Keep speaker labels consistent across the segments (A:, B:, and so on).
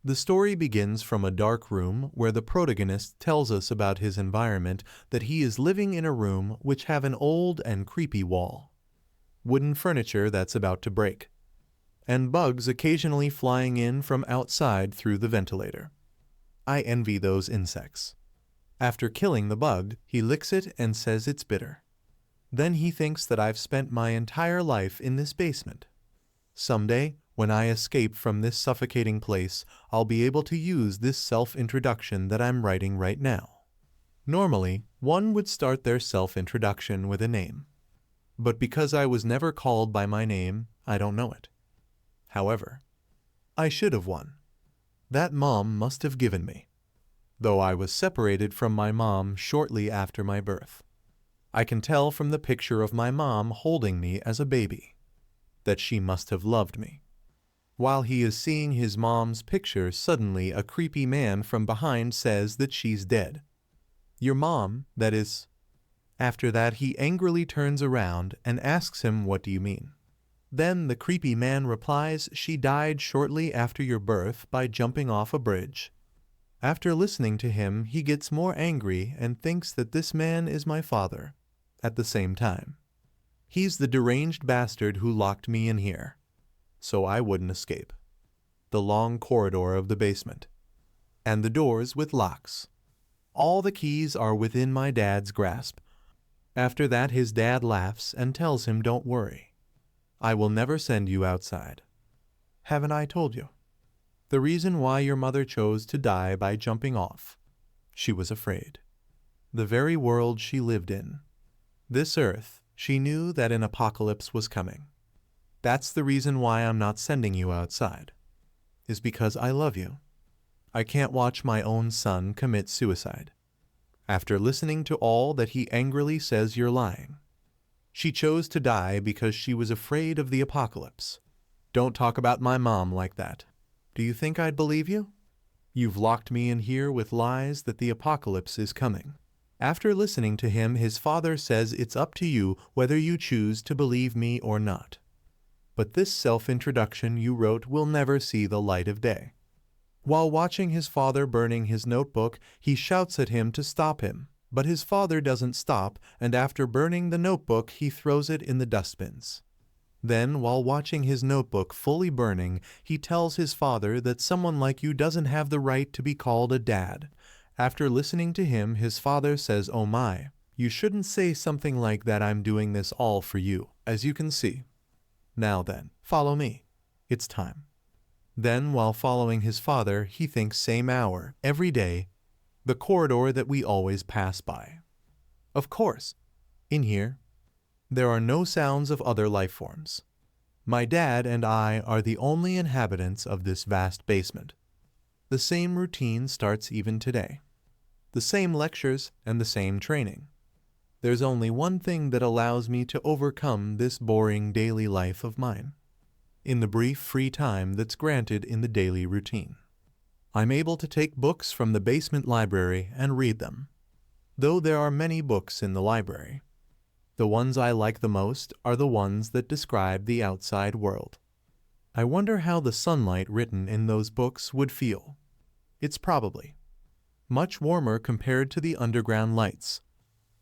A: The story begins from a dark room where the protagonist tells us about his environment, that he is living in a room which have an old and creepy wall, wooden furniture that's about to break, and bugs occasionally flying in from outside through the ventilator. I envy those insects. After killing the bug, he licks it and says it's bitter. Then he thinks that I've spent my entire life in this basement. Someday, when I escape from this suffocating place, I'll be able to use this self-introduction that I'm writing right now. Normally, one would start their self-introduction with a name. But because I was never called by my name, I don't know it. However, I should have one. That mom must have given me, though I was separated from my mom shortly after my birth. I can tell from the picture of my mom holding me as a baby that she must have loved me. While he is seeing his mom's picture, suddenly a creepy man from behind says that she's dead. Your mom, that is. After that, he angrily turns around and asks him, what do you mean? Then the creepy man replies, she died shortly after your birth by jumping off a bridge. After listening to him, he gets more angry and thinks that this man is my father. At the same time, he's the deranged bastard who locked me in here, so I wouldn't escape. The long corridor of the basement, and the doors with locks. All the keys are within my dad's grasp. After that, his dad laughs and tells him, don't worry. I will never send you outside. Haven't I told you? The reason why your mother chose to die by jumping off. She was afraid. The very world she lived in, this earth, she knew that an apocalypse was coming. That's the reason why I'm not sending you outside, is because I love you. I can't watch my own son commit suicide. After listening to all that, he angrily says, you're lying. She chose to die because she was afraid of the apocalypse. Don't talk about my mom like that. Do you think I'd believe you? You've locked me in here with lies that the apocalypse is coming. After listening to him, his father says it's up to you whether you choose to believe me or not. But this self-introduction you wrote will never see the light of day. While watching his father burning his notebook, he shouts at him to stop him, but his father doesn't stop, and after burning the notebook, he throws it in the dustbins. Then, while watching his notebook fully burning, he tells his father that someone like you doesn't have the right to be called a dad. After listening to him, his father says, oh my, you shouldn't say something like that. I'm doing this all for you, as you can see. Now then, follow me. It's time. Then, while following his father, he thinks same hour, every day, the corridor that we always pass by. Of course, in here, there are no sounds of other life forms. My dad and I are the only inhabitants of this vast basement. The same routine starts even today. The same lectures and the same training. There's only one thing that allows me to overcome this boring daily life of mine. In the brief free time that's granted in the daily routine, I'm able to take books from the basement library and read them. Though there are many books in the library, the ones I like the most are the ones that describe the outside world. I wonder how the sunlight written in those books would feel. It's probably much warmer compared to the underground lights.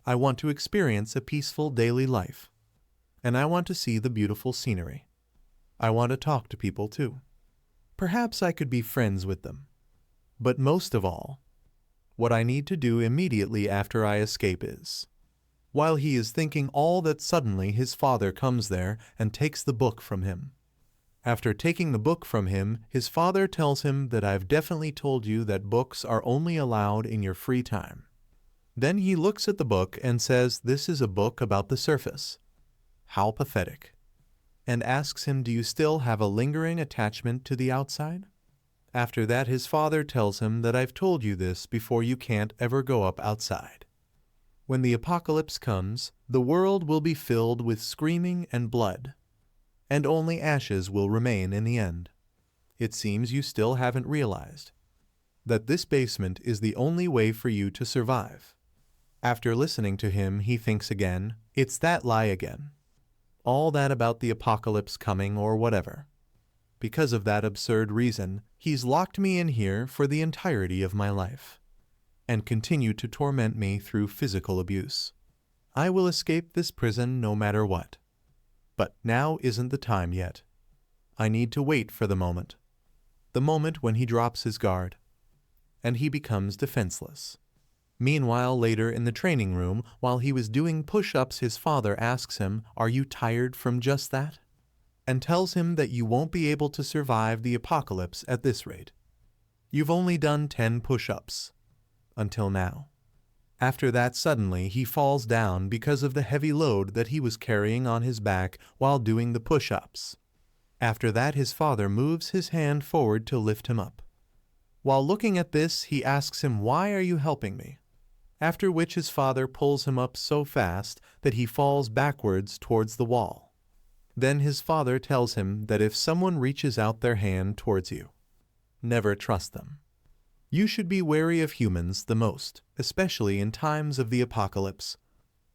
A: I want to experience a peaceful daily life, and I want to see the beautiful scenery. I want to talk to people too. Perhaps I could be friends with them. But most of all, what I need to do immediately after I escape is, while he is thinking all that, suddenly his father comes there and takes the book from him. After taking the book from him, his father tells him that I've definitely told you that books are only allowed in your free time. Then he looks at the book and says this is a book about the surface. How pathetic. And asks him, do you still have a lingering attachment to the outside? After that, his father tells him that I've told you this before, you can't ever go up outside. When the apocalypse comes, the world will be filled with screaming and blood, and only ashes will remain in the end. It seems you still haven't realized that this basement is the only way for you to survive. After listening to him, he thinks again, it's that lie again. All that about the apocalypse coming or whatever. Because of that absurd reason, he's locked me in here for the entirety of my life, and continued to torment me through physical abuse. I will escape this prison no matter what. But now isn't the time yet. I need to wait for the moment when he drops his guard, and he becomes defenseless. Meanwhile, later in the training room, while he was doing push-ups, his father asks him, "Are you tired from just that?" and tells him that you won't be able to survive the apocalypse at this rate. You've only done 10 push-ups until now. After that, suddenly he falls down because of the heavy load that he was carrying on his back while doing the push-ups. After that, his father moves his hand forward to lift him up. While looking at this, he asks him, "Why are you helping me?" After which his father pulls him up so fast that he falls backwards towards the wall. Then his father tells him that if someone reaches out their hand towards you, never trust them. You should be wary of humans the most, especially in times of the apocalypse.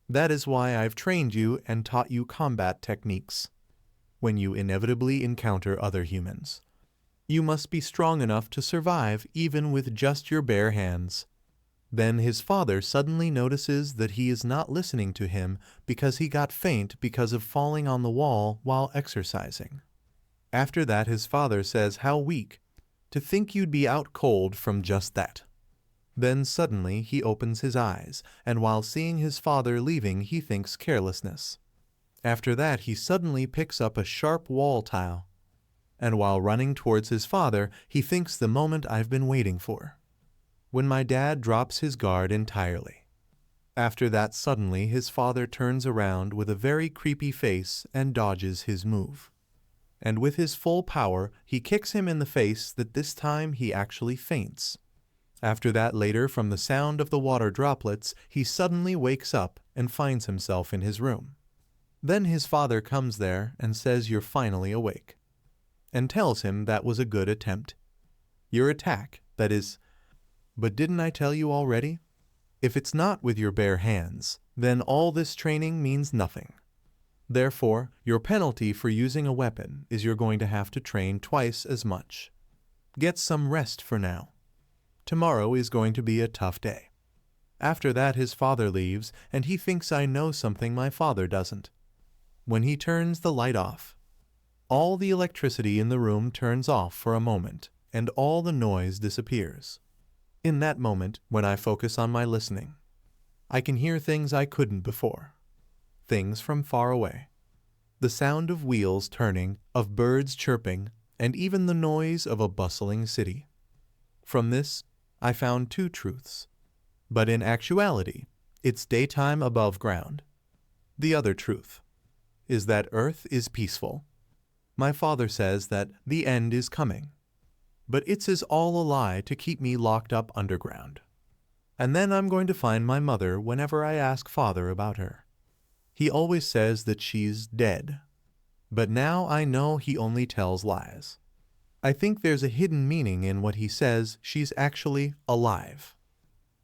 A: That is why I've trained you and taught you combat techniques. When you inevitably encounter other humans, you must be strong enough to survive even with just your bare hands. Then his father suddenly notices that he is not listening to him because he got faint because of falling on the wall while exercising. After that, his father says, "How weak. To think you'd be out cold from just that." Then suddenly he opens his eyes, and while seeing his father leaving, he thinks carelessness. After that, he suddenly picks up a sharp wall tile, and while running towards his father, he thinks the moment I've been waiting for, when my dad drops his guard entirely. After that, suddenly his father turns around with a very creepy face and dodges his move. And with his full power, he kicks him in the face that this time he actually faints. After that, later, from the sound of the water droplets, he suddenly wakes up and finds himself in his room. Then his father comes there and says, "You're finally awake," and tells him that was a good attempt. Your attack, that is. But didn't I tell you already? If it's not with your bare hands, then all this training means nothing. Therefore, your penalty for using a weapon is you're going to have to train twice as much. Get some rest for now. Tomorrow is going to be a tough day. After that, his father leaves, and he thinks I know something my father doesn't. When he turns the light off, all the electricity in the room turns off for a moment, and all the noise disappears. In that moment, when I focus on my listening, I can hear things I couldn't before. Things from far away. The sound of wheels turning, of birds chirping, and even the noise of a bustling city. From this, I found 2 truths. But in actuality, it's daytime above ground. The other truth is that Earth is peaceful. My father says that the end is coming, but it's all a lie to keep me locked up underground. And then I'm going to find my mother whenever I ask father about her. He always says that she's dead, but now I know he only tells lies. I think there's a hidden meaning in what he says. She's actually alive.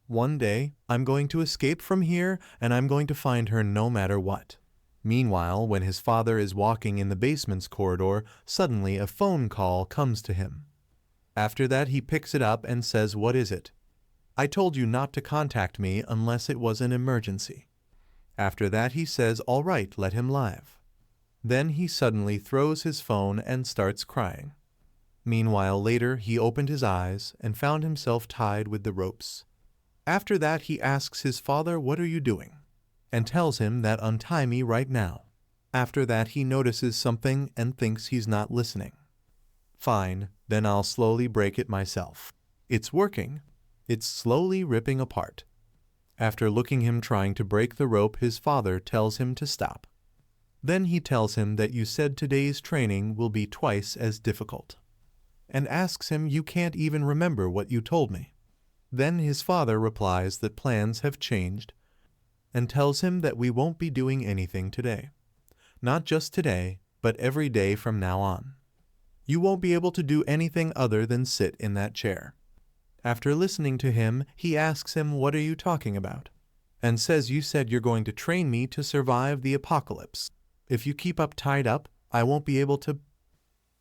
A: One day, I'm going to escape from here, and I'm going to find her no matter what. Meanwhile, when his father is walking in the basement's corridor, suddenly a phone call comes to him. After that, he picks it up and says, "What is it?" "I told you not to contact me unless it was an emergency." After that, he says, "All right, let him live." Then he suddenly throws his phone and starts crying. Meanwhile, later, he opened his eyes and found himself tied with the ropes. After that, he asks his father, "What are you doing?" and tells him that untie me right now. After that, he notices something and thinks he's not listening. Fine, then I'll slowly break it myself. It's working. It's slowly ripping apart. After looking him trying to break the rope, his father tells him to stop. Then he tells him that you said today's training will be twice as difficult, and asks him, "You can't even remember what you told me." Then his father replies that plans have changed, and tells him that we won't be doing anything today. Not just today, but every day from now on. You won't be able to do anything other than sit in that chair. After listening to him, he asks him, "What are you talking about?" and says, "You said you're going to train me to survive the apocalypse. If you keep up tied up, I won't be able to..."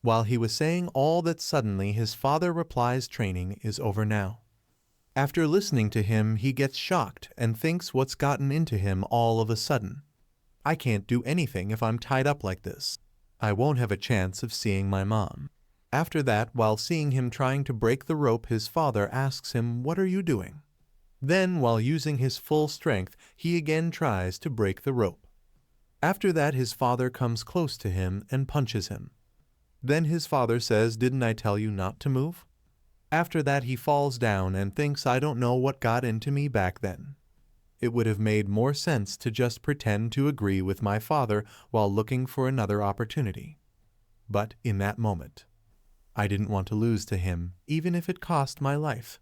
A: While he was saying all that, suddenly his father replies, "Training is over now." After listening to him, he gets shocked and thinks what's gotten into him all of a sudden. I can't do anything if I'm tied up like this. I won't have a chance of seeing my mom. After that, while seeing him trying to break the rope, his father asks him, "What are you doing?" Then, while using his full strength, he again tries to break the rope. After that, his father comes close to him and punches him. Then his father says, "Didn't I tell you not to move?" After that, he falls down and thinks, "I don't know what got into me back then. It would have made more sense to just pretend to agree with my father while looking for another opportunity." But in that moment, I didn't want to lose to him, even if it cost my life.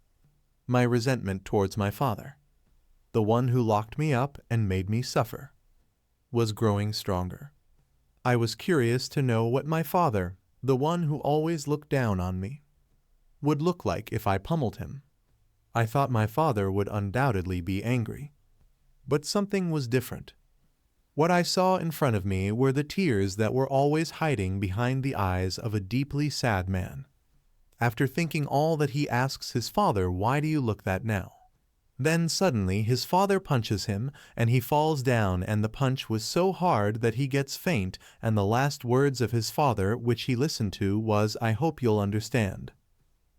A: My resentment towards my father, the one who locked me up and made me suffer, was growing stronger. I was curious to know what my father, the one who always looked down on me, would look like if I pummeled him. I thought my father would undoubtedly be angry. But something was different. What I saw in front of me were the tears that were always hiding behind the eyes of a deeply sad man. After thinking all that, he asks his father, "Why do you look that now?" Then suddenly his father punches him and he falls down, and the punch was so hard that he gets faint, and the last words of his father which he listened to was, "I hope you'll understand."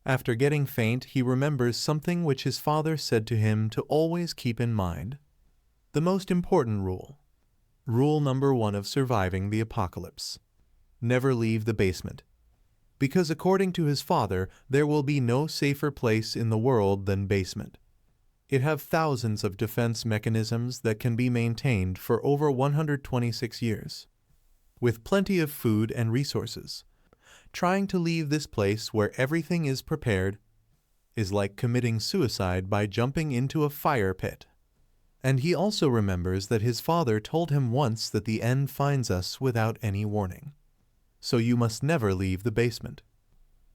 A: After getting faint, he remembers something which his father said to him to always keep in mind. The most important rule. Rule number 1 of surviving the apocalypse. Never leave the basement. Because according to his father, there will be no safer place in the world than basement. It have thousands of defense mechanisms that can be maintained for over 126 years. With plenty of food and resources. Trying to leave this place where everything is prepared is like committing suicide by jumping into a fire pit. And he also remembers that his father told him once that the end finds us without any warning. So you must never leave the basement.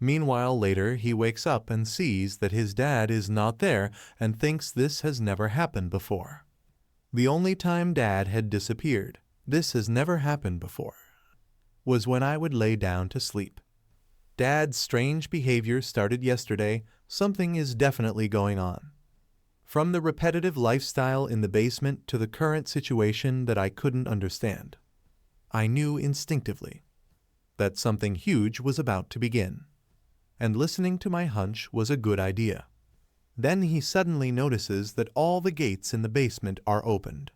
A: Meanwhile, later he wakes up and sees that his dad is not there and thinks this has never happened before. The only time Dad had disappeared, this has never happened before, was when I would lay down to sleep. Dad's strange behavior started yesterday. Something is definitely going on. From the repetitive lifestyle in the basement to the current situation that I couldn't understand. I knew instinctively that something huge was about to begin, and listening to my hunch was a good idea. Then he suddenly notices that all the gates in the basement are opened.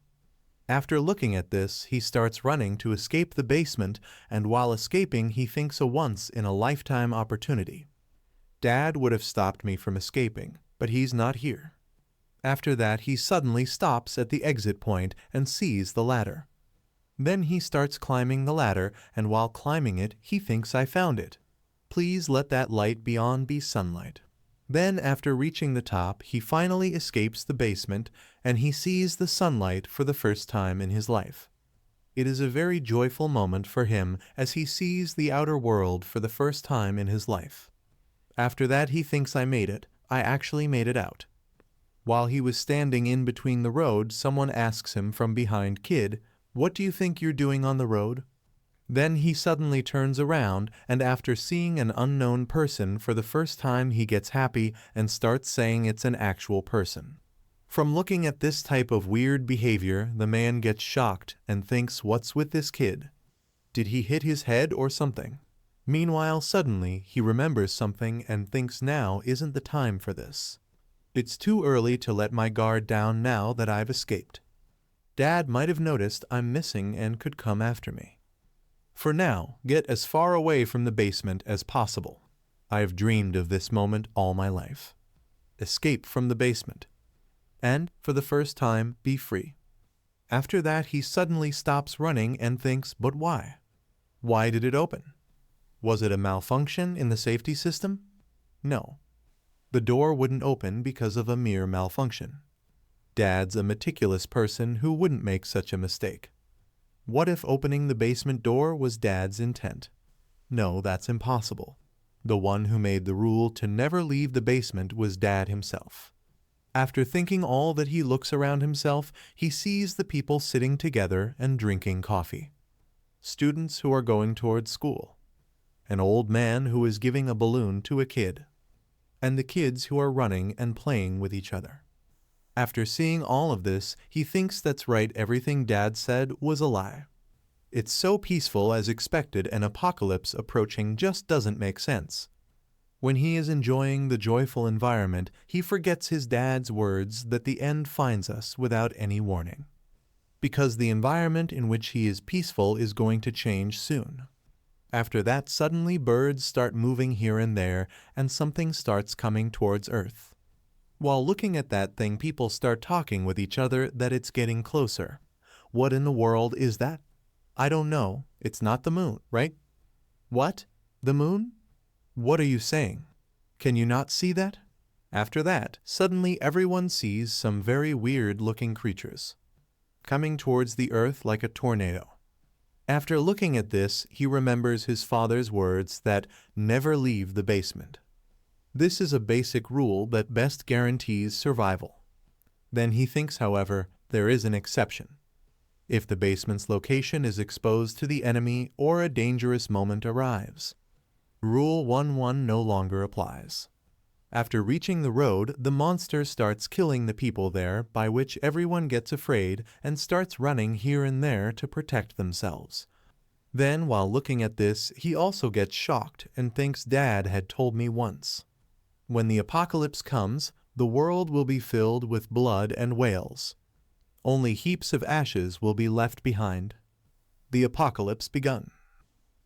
A: After looking at this, he starts running to escape the basement, and while escaping, he thinks a once-in-a-lifetime opportunity. Dad would have stopped me from escaping, but he's not here. After that, he suddenly stops at the exit point and sees the ladder. Then he starts climbing the ladder, and while climbing it, he thinks I found it. Please let that light beyond be sunlight. Then, after reaching the top, he finally escapes the basement, and he sees the sunlight for the first time in his life. It is a very joyful moment for him as he sees the outer world for the first time in his life. After that, he thinks I made it. I actually made it out. While he was standing in between the road, someone asks him from behind, "Kid, what do you think you're doing on the road?" Then he suddenly turns around, and after seeing an unknown person for the first time, he gets happy and starts saying it's an actual person. From looking at this type of weird behavior, the man gets shocked and thinks, "What's with this kid? Did he hit his head or something?" Meanwhile, suddenly, he remembers something and thinks now isn't the time for this. It's too early to let my guard down now that I've escaped. Dad might have noticed I'm missing and could come after me. For now, get as far away from the basement as possible. I've dreamed of this moment all my life. Escape from the basement. And, for the first time, be free. After that, he suddenly stops running and thinks, but why? Why did it open? Was it a malfunction in the safety system? No. The door wouldn't open because of a mere malfunction. Dad's a meticulous person who wouldn't make such a mistake. What if opening the basement door was Dad's intent? No, that's impossible. The one who made the rule to never leave the basement was Dad himself. After thinking all that, he looks around himself. He sees the people sitting together and drinking coffee. Students who are going towards school. an old man who is giving a balloon to a kid, and the kids who are running and playing with each other. After seeing all of this, he thinks that's right, everything Dad said was a lie. It's so peaceful as expected, an apocalypse approaching just doesn't make sense. When he is enjoying the joyful environment, he forgets his dad's words that the end finds us without any warning. Because the environment in which he is peaceful is going to change soon. After that, suddenly birds start moving here and there, and something starts coming towards Earth. While looking at that thing, people start talking with each other that it's getting closer. What in the world is that? I don't know. It's not the moon, right? What? The moon? What are you saying? Can you not see that? After that, suddenly everyone sees some very weird-looking creatures coming towards the Earth like a tornado. After looking at this, he remembers his father's words that never leave the basement. This is a basic rule that best guarantees survival. Then he thinks, however, there is an exception. If the basement's location is exposed to the enemy or a dangerous moment arrives. Rule 1-1 no longer applies. After reaching the road, the monster starts killing the people there, by which everyone gets afraid and starts running here and there to protect themselves. Then, while looking at this, he also gets shocked and thinks Dad had told me once. When the apocalypse comes, the world will be filled with blood and wails. Only heaps of ashes will be left behind. The apocalypse begun.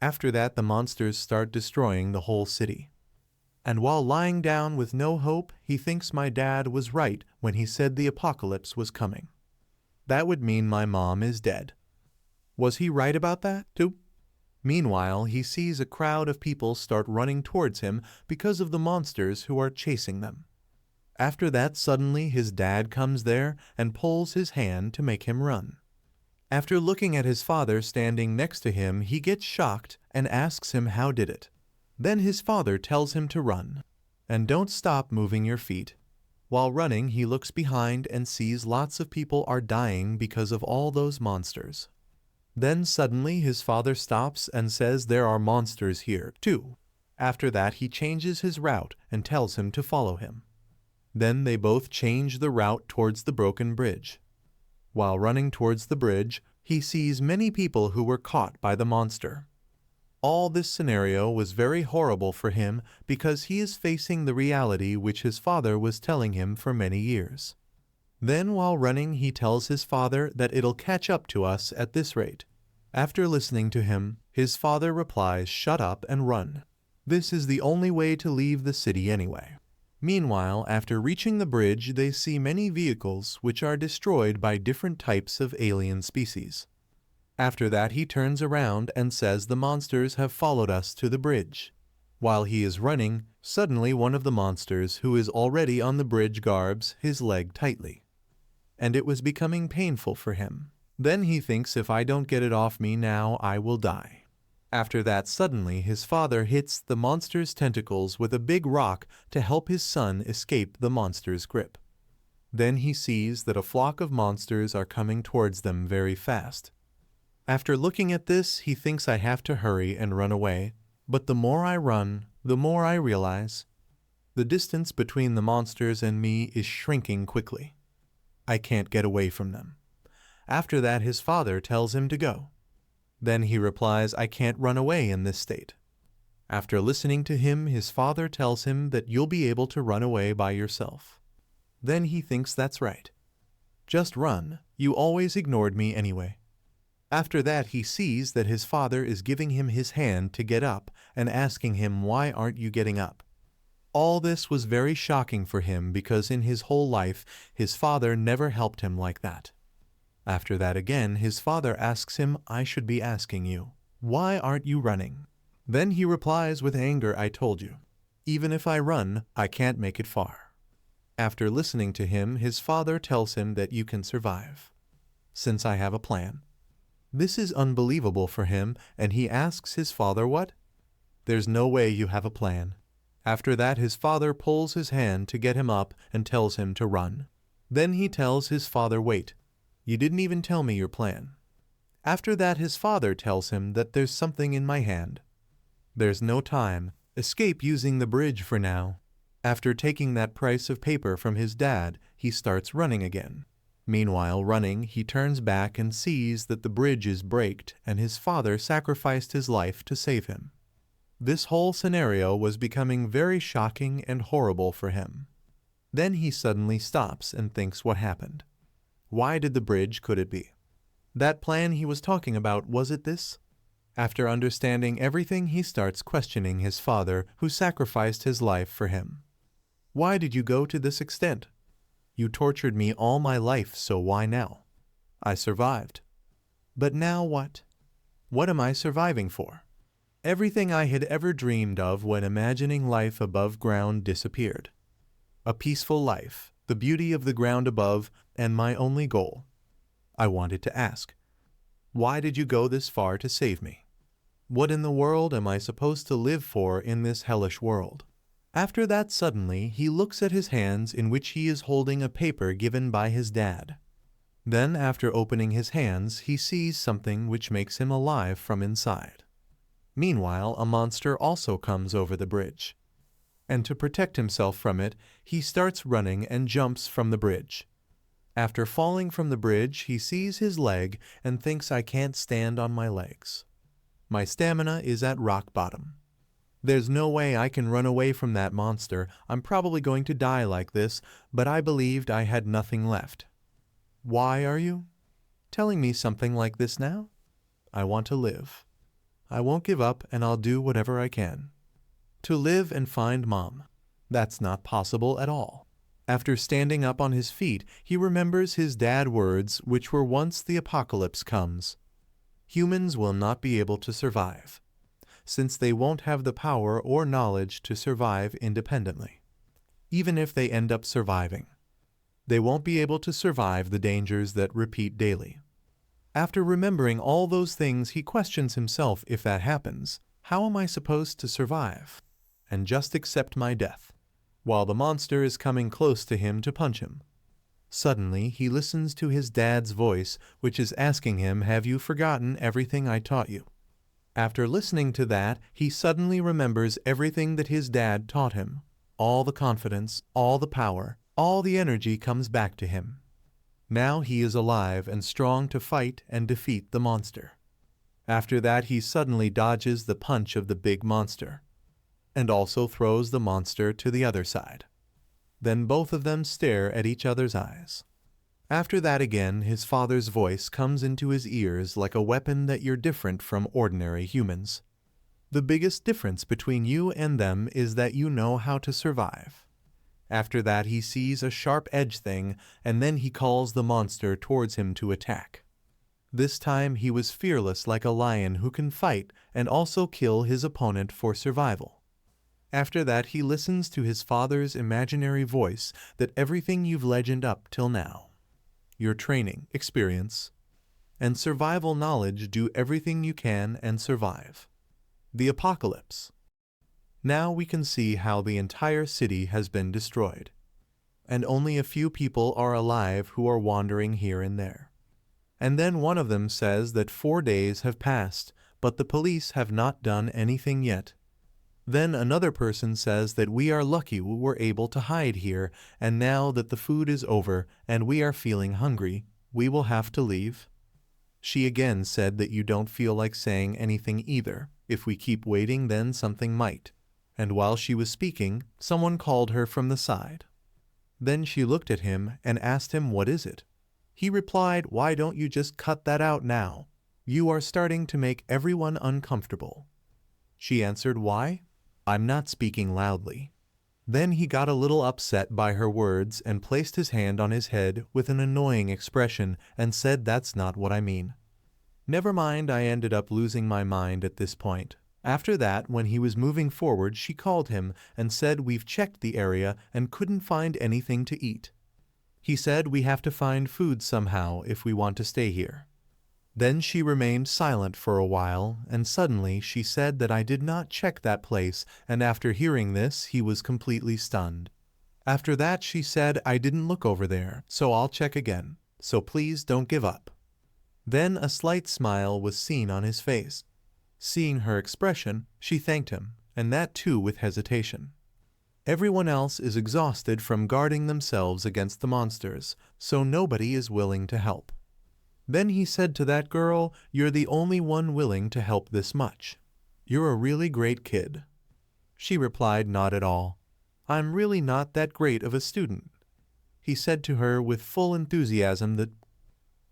A: After that, the monsters start destroying the whole city. And while lying down with no hope, he thinks my dad was right when he said the apocalypse was coming. That would mean my mom is dead. Was he right about that, too? Meanwhile, he sees a crowd of people start running towards him because of the monsters who are chasing them. After that, suddenly his dad comes there and pulls his hand to make him run. After looking at his father standing next to him, he gets shocked and asks him how did it. Then his father tells him to run, and don't stop moving your feet. While running, he looks behind and sees lots of people are dying because of all those monsters. Then suddenly his father stops and says there are monsters here, too. After that, he changes his route and tells him to follow him. Then they both change the route towards the broken bridge. While running towards the bridge, he sees many people who were caught by the monster. All this scenario was very horrible for him because he is facing the reality which his father was telling him for many years. Then while running, he tells his father that it'll catch up to us at this rate. After listening to him, his father replies, "Shut up and run. This is the only way to leave the city anyway." Meanwhile, after reaching the bridge, they see many vehicles which are destroyed by different types of alien species. After that, he turns around and says the monsters have followed us to the bridge. While he is running, suddenly one of the monsters who is already on the bridge grabs his leg tightly, and it was becoming painful for him. Then he thinks if I don't get it off me now, I will die. After that, suddenly his father hits the monster's tentacles with a big rock to help his son escape the monster's grip. Then he sees that a flock of monsters are coming towards them very fast. After looking at this, he thinks I have to hurry and run away, but the more I run, the more I realize the distance between the monsters and me is shrinking quickly. I can't get away from them. After that, his father tells him to go. Then he replies, I can't run away in this state. After listening to him, his father tells him that you'll be able to run away by yourself. Then he thinks that's right. Just run, you always ignored me anyway. After that, he sees that his father is giving him his hand to get up and asking him, why aren't you getting up? All this was very shocking for him because in his whole life, his father never helped him like that. After that again, his father asks him, I should be asking you, why aren't you running? Then he replies with anger, I told you. Even if I run, I can't make it far. After listening to him, his father tells him that you can survive, since I have a plan. This is unbelievable for him, and he asks his father what? There's no way you have a plan. After that, his father pulls his hand to get him up and tells him to run. Then he tells his father, wait, you didn't even tell me your plan. After that, his father tells him that there's something in my hand. There's no time. Escape using the bridge for now. After taking that price of paper from his dad, he starts running again. Meanwhile, running, he turns back and sees that the bridge is braked and his father sacrificed his life to save him. This whole scenario was becoming very shocking and horrible for him. Then he suddenly stops and thinks what happened. Why did the bridge could it be? That plan he was talking about, was it this? After understanding everything, he starts questioning his father who sacrificed his life for him. Why did you go to this extent? You tortured me all my life, so why now? I survived. But now what? What am I surviving for? Everything I had ever dreamed of when imagining life above ground disappeared. A peaceful life, the beauty of the ground above, and my only goal. I wanted to ask, why did you go this far to save me? What in the world am I supposed to live for in this hellish world? After that, suddenly, he looks at his hands in which he is holding a paper given by his dad. Then, after opening his hands, he sees something which makes him alive from inside. Meanwhile, a monster also comes over the bridge. And to protect himself from it, he starts running and jumps from the bridge. After falling from the bridge, he sees his leg and thinks, I can't stand on my legs. My stamina is at rock bottom. There's no way I can run away from that monster. I'm probably going to die like this, but I believed I had nothing left. Why are you telling me something like this now? I want to live. I won't give up and I'll do whatever I can. To live and find Mom. That's not possible at all. After standing up on his feet, he remembers his dad's words, which were once the apocalypse comes. Humans will not be able to survive, since they won't have the power or knowledge to survive independently. Even if they end up surviving, they won't be able to survive the dangers that repeat daily. After remembering all those things, he questions himself, if that happens, how am I supposed to survive? And just accept my death, while the monster is coming close to him to punch him. Suddenly, he listens to his dad's voice, which is asking him, have you forgotten everything I taught you? After listening to that, he suddenly remembers everything that his dad taught him. All the confidence, all the power, all the energy comes back to him. Now he is alive and strong to fight and defeat the monster. After that, he suddenly dodges the punch of the big monster, and also throws the monster to the other side. Then both of them stare at each other's eyes. After that again, his father's voice comes into his ears like a weapon that you're different from ordinary humans. The biggest difference between you and them is that you know how to survive. After that, he sees a sharp-edged thing, and then he calls the monster towards him to attack. This time he was fearless like a lion who can fight and also kill his opponent for survival. After that, he listens to his father's imaginary voice that everything you've legended up till now, your training, experience, and survival knowledge, do everything you can and survive. The apocalypse. Now we can see how the entire city has been destroyed, and only a few people are alive who are wandering here and there. And then one of them says that 4 days have passed, but the police have not done anything yet. Then another person says that we are lucky we were able to hide here, and now that the food is over and we are feeling hungry, we will have to leave. She again said that you don't feel like saying anything either. If we keep waiting, then something might. And while she was speaking, someone called her from the side. Then she looked at him and asked him, what is it? He replied, why don't you just cut that out now? You are starting to make everyone uncomfortable. She answered, why? I'm not speaking loudly. Then he got a little upset by her words and placed his hand on his head with an annoying expression and said, that's not what I mean. Never mind, I ended up losing my mind at this point. After that, when he was moving forward, she called him and said, we've checked the area and couldn't find anything to eat. He said, we have to find food somehow if we want to stay here. Then she remained silent for a while, and suddenly she said that I did not check that place, and after hearing this, he was completely stunned. After that, she said, I didn't look over there, so I'll check again, so please don't give up. Then a slight smile was seen on his face. Seeing her expression, she thanked him, and that too with hesitation. Everyone else is exhausted from guarding themselves against the monsters, so nobody is willing to help. Then he said to that girl, "You're the only one willing to help this much. You're a really great kid." She replied, "Not at all. I'm really not that great of a student." He said to her with full enthusiasm that,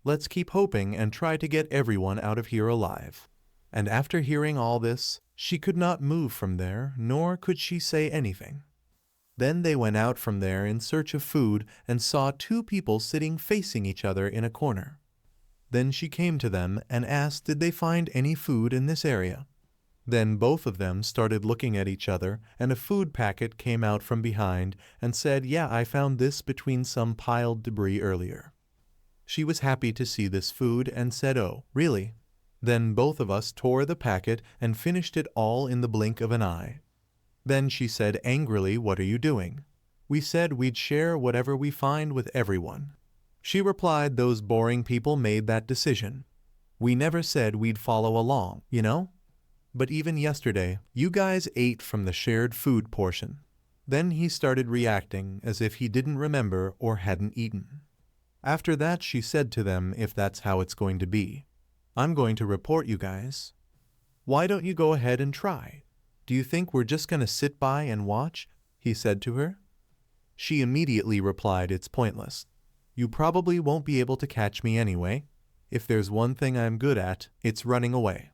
A: "Let's keep hoping and try to get everyone out of here alive." And after hearing all this, she could not move from there, nor could she say anything. Then they went out from there in search of food and saw two people sitting facing each other in a corner. Then she came to them and asked did they find any food in this area. Then both of them started looking at each other, and a food packet came out from behind and said, "Yeah, I found this between some piled debris earlier." She was happy to see this food and said, "Oh, really?" Then both of us tore the packet and finished it all in the blink of an eye. Then she said angrily, "What are you doing?" We said we'd share whatever we find with everyone. She replied, "Those boring people made that decision. We never said we'd follow along, you know? But even yesterday, you guys ate from the shared food portion." Then he started reacting as if he didn't remember or hadn't eaten. After that, she said to them, "If that's how it's going to be, I'm going to report you guys. Why don't you go ahead and try? Do you think we're just going to sit by and watch?" he said to her. She immediately replied, "It's pointless. You probably won't be able to catch me anyway. If there's one thing I'm good at, it's running away."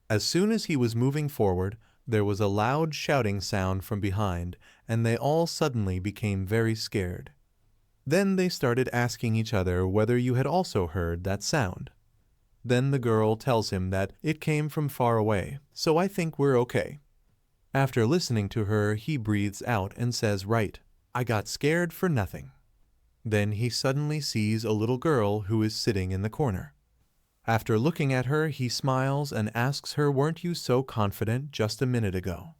A: As soon as he was moving forward, there was a loud shouting sound from behind, and they all suddenly became very scared. Then they started asking each other whether you had also heard that sound. Then the girl tells him that it came from far away, "So I think we're okay." After listening to her, he breathes out and says, "Right, I got scared for nothing." Then he suddenly sees a little girl who is sitting in the corner. After looking at her, he smiles and asks her, "Weren't you so confident just a minute ago?"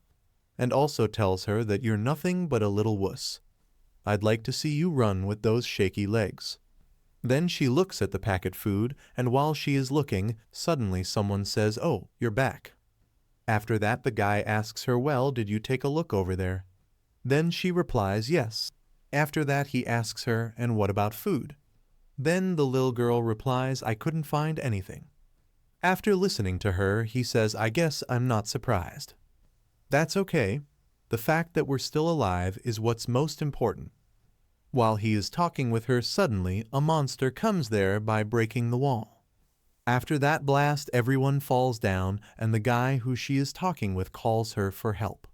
A: And also tells her that you're nothing but a little wuss. "I'd like to see you run with those shaky legs." Then she looks at the packet food, and while she is looking, suddenly someone says, "Oh, you're back." After that, the guy asks her, "Well, did you take a look over there?" Then she replies, "Yes." After that, he asks her, "And what about food?" Then the little girl replies, "I couldn't find anything." After listening to her, he says, "I guess I'm not surprised. That's okay. The fact that we're still alive is what's most important." While he is talking with her, suddenly a monster comes there by breaking the wall. After that blast, everyone falls down, and the guy who she is talking with calls her for help.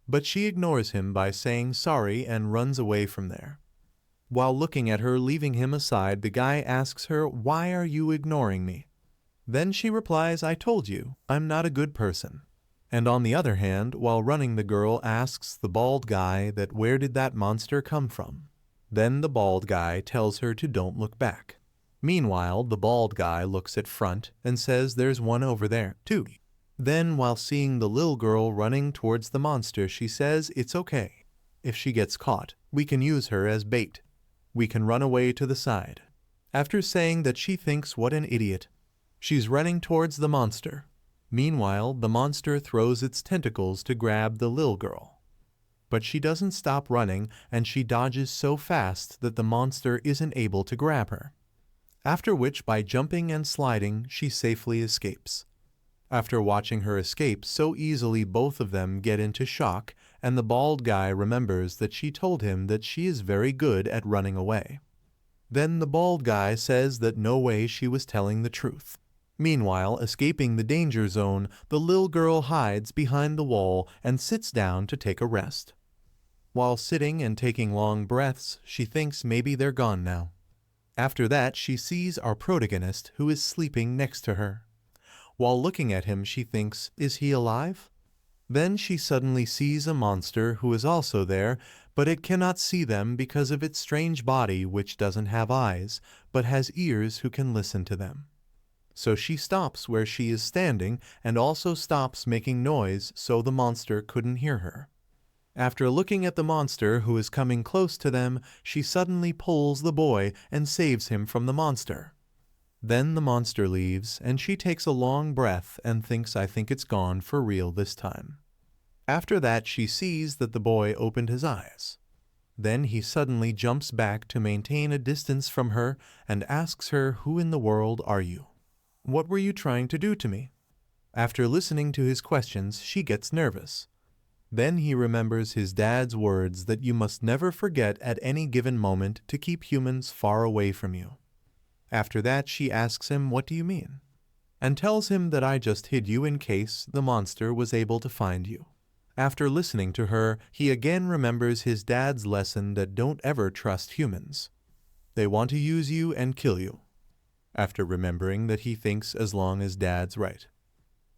A: But she ignores him by saying sorry and runs away from there. While looking at her leaving him aside, the guy asks her, "Why are you ignoring me?" Then she replies, "I told you, I'm not a good person." And on the other hand, while running, the girl asks the bald guy that where did that monster come from? Then the bald guy tells her to don't look back. Meanwhile, the bald guy looks at front and says there's one over there, too. Then, while seeing the little girl running towards the monster, she says it's okay. If she gets caught, we can use her as bait. We can run away to the side. After saying that she thinks what an idiot, she's running towards the monster. Meanwhile, the monster throws its tentacles to grab the little girl. But she doesn't stop running, and she dodges so fast that the monster isn't able to grab her. After which, by jumping and sliding, she safely escapes. After watching her escape so easily, both of them get into shock, and the bald guy remembers that she told him that she is very good at running away. Then the bald guy says that no way she was telling the truth. Meanwhile, escaping the danger zone, the little girl hides behind the wall and sits down to take a rest. While sitting and taking long breaths, she thinks maybe they're gone now. After that, she sees our protagonist who is sleeping next to her. While looking at him, she thinks, is he alive? Then she suddenly sees a monster who is also there, but it cannot see them because of its strange body, which doesn't have eyes, but has ears who can listen to them. So she stops where she is standing and also stops making noise so the monster couldn't hear her. After looking at the monster who is coming close to them, she suddenly pulls the boy and saves him from the monster. Then the monster leaves, and she takes a long breath and thinks, I think it's gone for real this time. After that, she sees that the boy opened his eyes. Then he suddenly jumps back to maintain a distance from her and asks her, who in the world are you? What were you trying to do to me? After listening to his questions, she gets nervous. Then he remembers his dad's words that you must never forget at any given moment to keep humans far away from you. After that, she asks him, what do you mean? And tells him that I just hid you in case the monster was able to find you. After listening to her, he again remembers his dad's lesson that don't ever trust humans. They want to use you and kill you. After remembering that, he thinks as long as dad's right.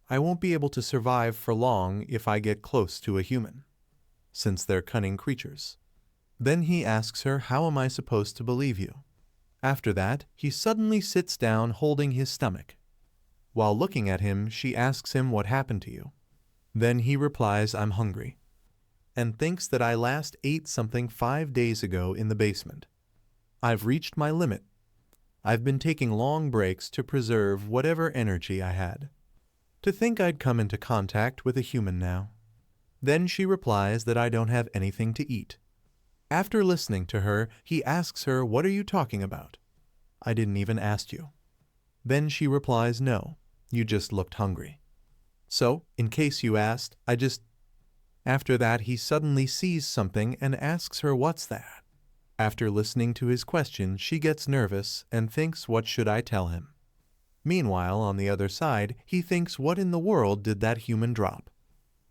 A: I won't be able to survive for long if I get close to a human, since they're cunning creatures. Then he asks her, how am I supposed to believe you? After that, he suddenly sits down holding his stomach. While looking at him, she asks him what happened to you. Then he replies, I'm hungry, and thinks that I last ate something 5 days ago in the basement. I've reached my limit. I've been taking long breaks to preserve whatever energy I had. To think I'd come into contact with a human now. Then she replies that I don't have anything to eat. After listening to her, he asks her, what are you talking about? I didn't even ask you. Then she replies, no, you just looked hungry. So, in case you asked, I just... After that, he suddenly sees something and asks her, what's that? After listening to his question, she gets nervous and thinks, what should I tell him? Meanwhile, on the other side, he thinks, what in the world did that human drop?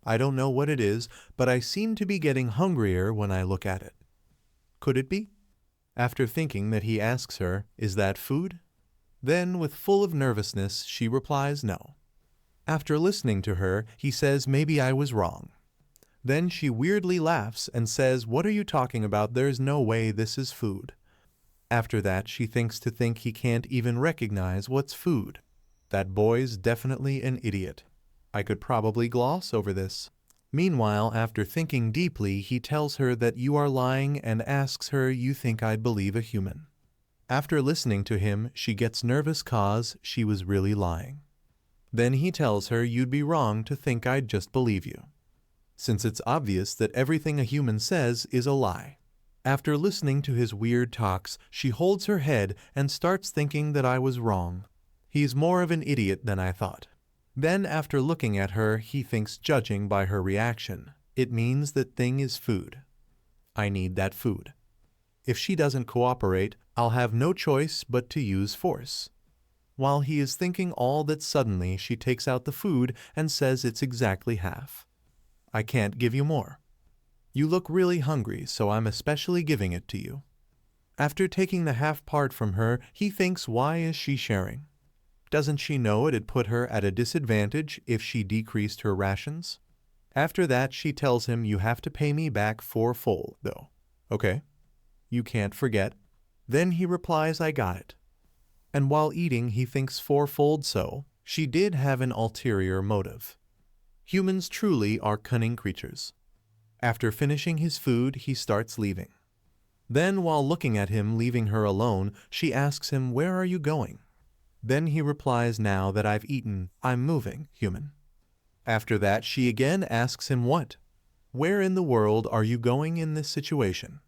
A: I don't know what it is, but I seem to be getting hungrier when I look at it. Could it be? After thinking that, he asks her, is that food? Then, with full of nervousness, she replies, no. After listening to her, he says, maybe I was wrong. Then she weirdly laughs and says, what are you talking about? There's no way this is food. After that, she thinks he can't even recognize what's food. That boy's definitely an idiot. I could probably gloss over this. Meanwhile, after thinking deeply, he tells her that you are lying and asks her, you think I'd believe a human? After listening to him, she gets nervous cause she was really lying. Then he tells her, you'd be wrong to think I'd just believe you, since it's obvious that everything a human says is a lie. After listening to his weird talks, she holds her head and starts thinking that I was wrong. He's more of an idiot than I thought. Then, after looking at her, he thinks, judging by her reaction, it means that thing is food. I need that food. If she doesn't cooperate, I'll have no choice but to use force. While he is thinking all that, suddenly she takes out the food and says it's exactly half. I can't give you more. You look really hungry, so I'm especially giving it to you. After taking the half part from her, he thinks, why is she sharing? Doesn't she know it'd put her at a disadvantage if she decreased her rations? After that, she tells him, you have to pay me back 4-fold, though. Okay. You can't forget. Then he replies, I got it. And while eating, he thinks 4-fold, so she did have an ulterior motive. Humans truly are cunning creatures. After finishing his food, he starts leaving. Then, while looking at him leaving her alone, she asks him, where are you going? Then he replies, now that I've eaten, I'm moving, human. After that, she again asks him, what? Where in the world are you going in this situation?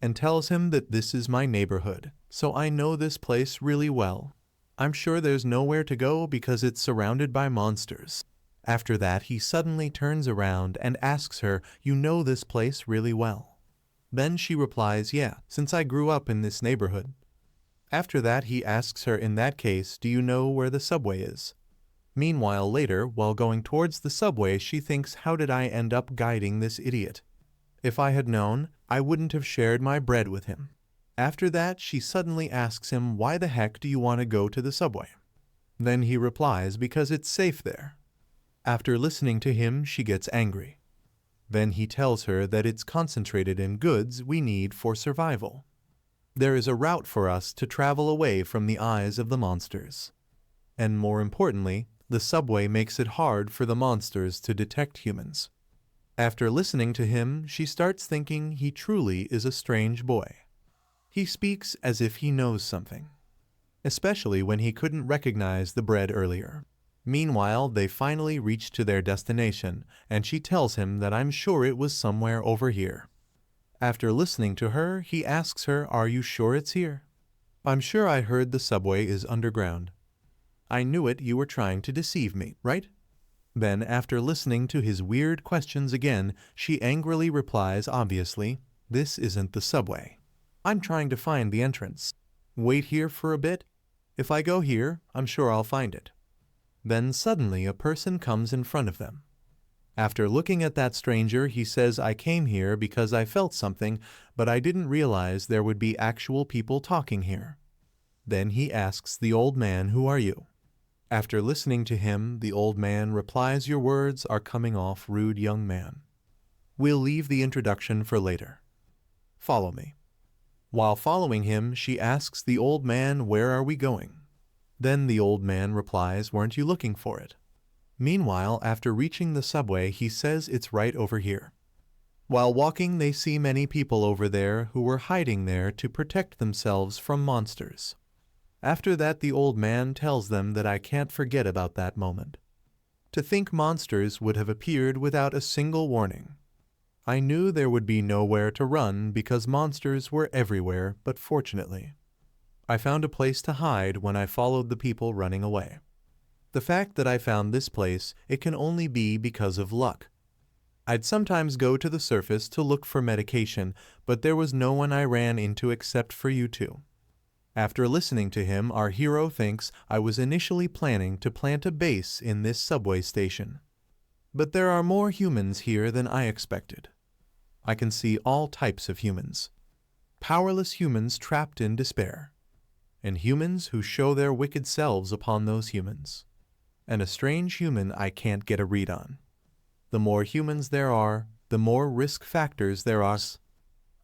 A: And tells him that this is my neighborhood, so I know this place really well. I'm sure there's nowhere to go because it's surrounded by monsters. After that, he suddenly turns around and asks her, you know this place really well? Then she replies, yeah, since I grew up in this neighborhood. After that, he asks her, in that case, do you know where the subway is? Meanwhile, later, while going towards the subway, she thinks, how did I end up guiding this idiot? If I had known, I wouldn't have shared my bread with him. After that, she suddenly asks him, why the heck do you want to go to the subway? Then he replies, because it's safe there. After listening to him, she gets angry. Then he tells her that it's concentrated in goods we need for survival. There is a route for us to travel away from the eyes of the monsters. And more importantly, the subway makes it hard for the monsters to detect humans. After listening to him, she starts thinking he truly is a strange boy. He speaks as if he knows something. especially when he couldn't recognize the bread earlier. Meanwhile, they finally reach to their destination, and she tells him that I'm sure it was somewhere over here. After listening to her, he asks her, "Are you sure it's here?" "I'm sure I heard the subway is underground." "I knew it, you were trying to deceive me, right?" Then, after listening to his weird questions again, she angrily replies, obviously, "This isn't the subway. I'm trying to find the entrance. Wait here for a bit. If I go here, I'm sure I'll find it." Then suddenly a person comes in front of them. After looking at that stranger, he says, "I came here because I felt something, but I didn't realize there would be actual people talking here." Then he asks the old man, "Who are you?" After listening to him, the old man replies, "Your words are coming off rude, young man. We'll leave the introduction for later. Follow me." While following him, she asks the old man, "Where are we going?" Then the old man replies, "Weren't you looking for it?" Meanwhile, after reaching the subway, he says it's right over here. While walking, they see many people over there who were hiding there to protect themselves from monsters. After that, the old man tells them that I can't forget about that moment. To think monsters would have appeared without a single warning. I knew there would be nowhere to run because monsters were everywhere, but fortunately, I found a place to hide when I followed the people running away. The fact that I found this place, it can only be because of luck. I'd sometimes go to the surface to look for medication, but there was no one I ran into except for you two. After listening to him, our hero thinks I was initially planning to plant a base in this subway station. But there are more humans here than I expected. I can see all types of humans. Powerless humans trapped in despair, and humans who show their wicked selves upon those humans, and a strange human I can't get a read on. The more humans there are, the more risk factors there are.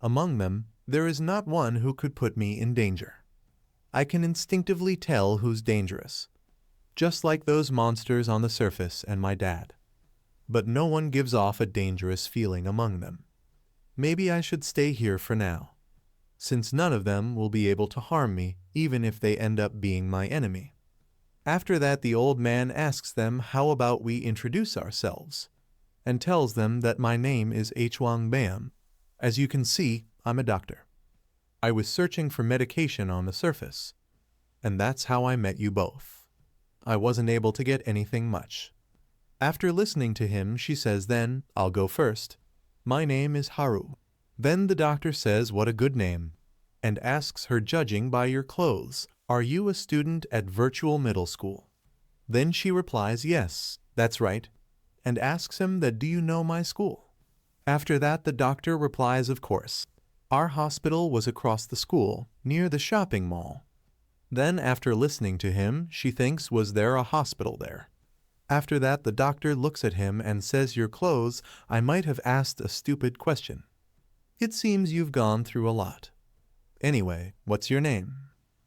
A: Among them, there is not one who could put me in danger. I can instinctively tell who's dangerous, just like those monsters on the surface and my dad. But no one gives off a dangerous feeling among them. Maybe I should stay here for now, since none of them will be able to harm me, even if they end up being my enemy. After that, the old man asks them, "How about we introduce ourselves?" and tells them that my name is Hwang Bam. As you can see, I'm a doctor. I was searching for medication on the surface, and that's how I met you both. I wasn't able to get anything much. After listening to him, she says, "Then, I'll go first. My name is Haru." Then the doctor says, "What a good name," and asks her, "Judging by your clothes, are you a student at virtual middle school?" Then she replies, "Yes, that's right," and asks him that, "Do you know my school?" After that, the doctor replies, "Of course. Our hospital was across the school, near the shopping mall." Then, after listening to him, she thinks, was there a hospital there? After that, the doctor looks at him and says, "Your clothes, I might have asked a stupid question. It seems you've gone through a lot. Anyway, what's your name?"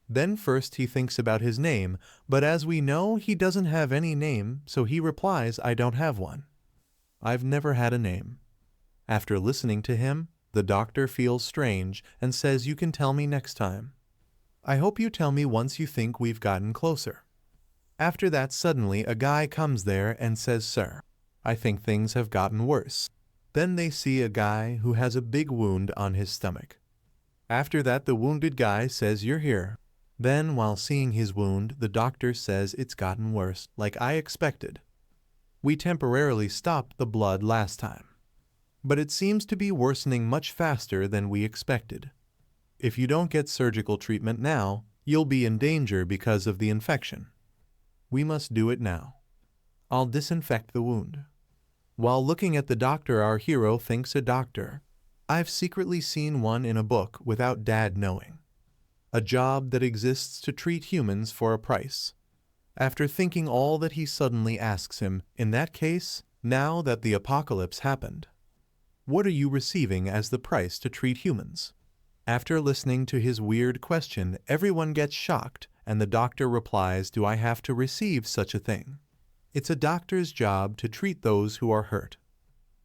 A: Then first he thinks about his name, but as we know, he doesn't have any name, so he replies, "I don't have one. I've never had a name." After listening to him, the doctor feels strange and says, "You can tell me next time. I hope you tell me once you think we've gotten closer." After that, suddenly a guy comes there and says, "Sir, I think things have gotten worse." Then they see a guy who has a big wound on his stomach. After that, the wounded guy says, "You're here." Then, while seeing his wound, the doctor says, "It's gotten worse, like I expected. We temporarily stopped the blood last time, but it seems to be worsening much faster than we expected. If you don't get surgical treatment now, you'll be in danger because of the infection. We must do it now. I'll disinfect the wound." While looking at the doctor, our hero thinks, a doctor. I've secretly seen one in a book without Dad knowing. A job that exists to treat humans for a price. After thinking all that, he suddenly asks him, "In that case, now that the apocalypse happened, what are you receiving as the price to treat humans?" After listening to his weird question, everyone gets shocked, and the doctor replies, "Do I have to receive such a thing? It's a doctor's job to treat those who are hurt.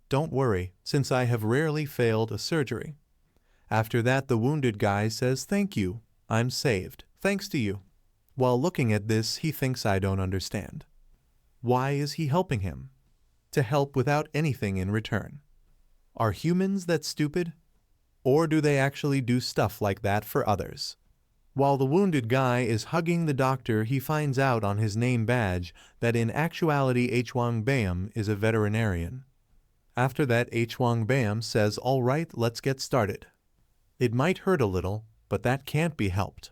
A: Don't worry, since I have rarely failed a surgery." After that, the wounded guy says, "Thank you. I'm saved, thanks to you." While looking at this, he thinks I don't understand. Why is he helping him? To help without anything in return. Are humans that stupid? Or do they actually do stuff like that for others? While the wounded guy is hugging the doctor, he finds out on his name badge that in actuality Hwang Bam is a veterinarian. After that, Hwang Bam says, "All right, let's get started. It might hurt a little, but that can't be helped."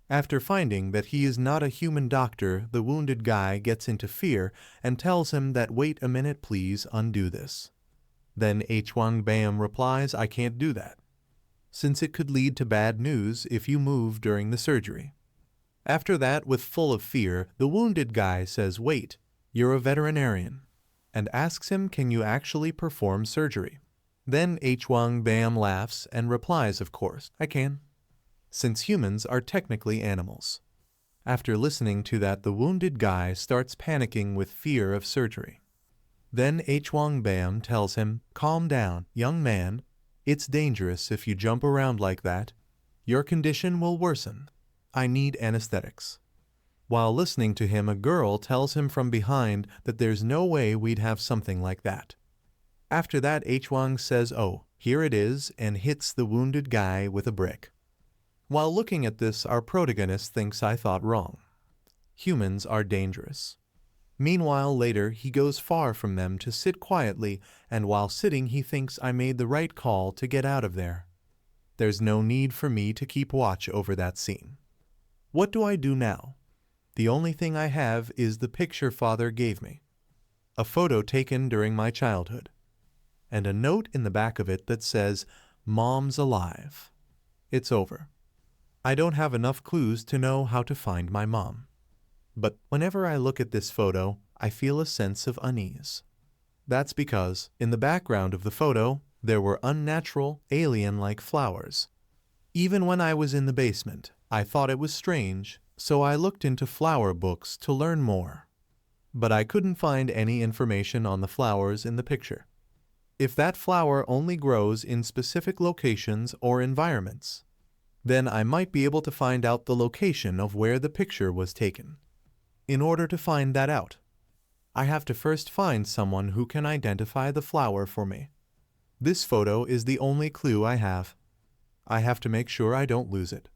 A: After finding that he is not a human doctor, the wounded guy gets into fear and tells him that wait a minute, please undo this. Then Hwang Bam replies, "I can't do that, since it could lead to bad news if you move during the surgery." After that, with full of fear, the wounded guy says, "Wait, you're a veterinarian," and asks him, "Can you actually perform surgery?" Then Hwang Bam laughs and replies, "Of course, I can, since humans are technically animals." After listening to that, the wounded guy starts panicking with fear of surgery. Then Hwang Bam tells him, "Calm down, young man. It's dangerous if you jump around like that. Your condition will worsen. I need anesthetics." While listening to him, a girl tells him from behind that there's no way we'd have something like that. After that, Hwang says, "Oh, here it is," and hits the wounded guy with a brick. While looking at this, our protagonist thinks I thought wrong. Humans are dangerous. Meanwhile, later, he goes far from them to sit quietly, and while sitting, he thinks I made the right call to get out of there. There's no need for me to keep watch over that scene. What do I do now? The only thing I have is the picture father gave me, a photo taken during my childhood, and a note in the back of it that says, "Mom's alive." It's over. I don't have enough clues to know how to find my mom. But whenever I look at this photo, I feel a sense of unease. That's because, in the background of the photo, there were unnatural, alien-like flowers. Even when I was in the basement, I thought it was strange, so I looked into flower books to learn more. But I couldn't find any information on the flowers in the picture. If that flower only grows in specific locations or environments, then I might be able to find out the location of where the picture was taken. In order to find that out, I have to first find someone who can identify the flower for me. This photo is the only clue I have. I have to make sure I don't lose it.